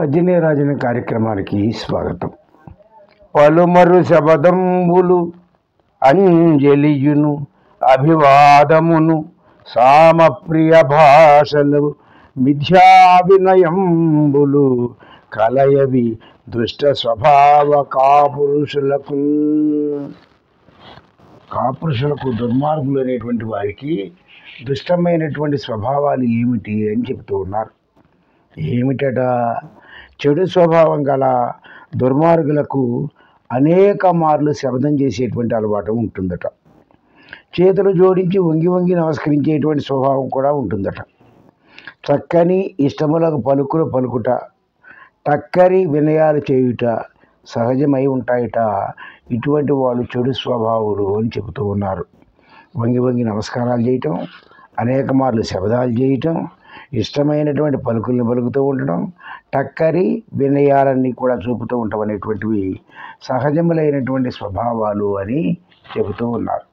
భజనే రాజన కార్యక్రమానికి స్వాగతం. పలుమరు శబదంబులు అంజలియును అభివాదమును సామప్రియ భాషలు మిథ్యావినయంబులు కలయవి దుష్ట స్వభావ కాపురుషులకు దుర్మార్గులు అనేటువంటి వారికి దుష్టమైనటువంటి స్వభావాలు ఏమిటి అని చెబుతూ ఉన్నారు. ఏమిటట? చెడు స్వభావం గల దుర్మార్గులకు అనేక మార్లు శబ్దం చేసేటువంటి అలవాటు ఉంటుందట. చేతులు జోడించి వంగి వంగి నమస్కరించేటువంటి స్వభావం కూడా ఉంటుందట. చక్కని ఇష్టములకు పలుకులు పలుకుట, టక్కరి వినయాలు చేయుట సహజమై ఉంటాయట. ఇటువంటి వాళ్ళు చెడు స్వభావులు అని చెబుతూ ఉన్నారు. వంగి వంగి నమస్కారాలు చేయటం, అనేక మార్లు శబ్దాలు చేయటం, ఇష్టమైనటువంటి పలుకుల్ని పలుకుతూ ఉండడం, టక్కరి వినయాలన్నీ కూడా చూపుతూ ఉండడం అనేటువంటివి సహజములైనటువంటి స్వభావాలు అని చెబుతూ ఉన్నారు.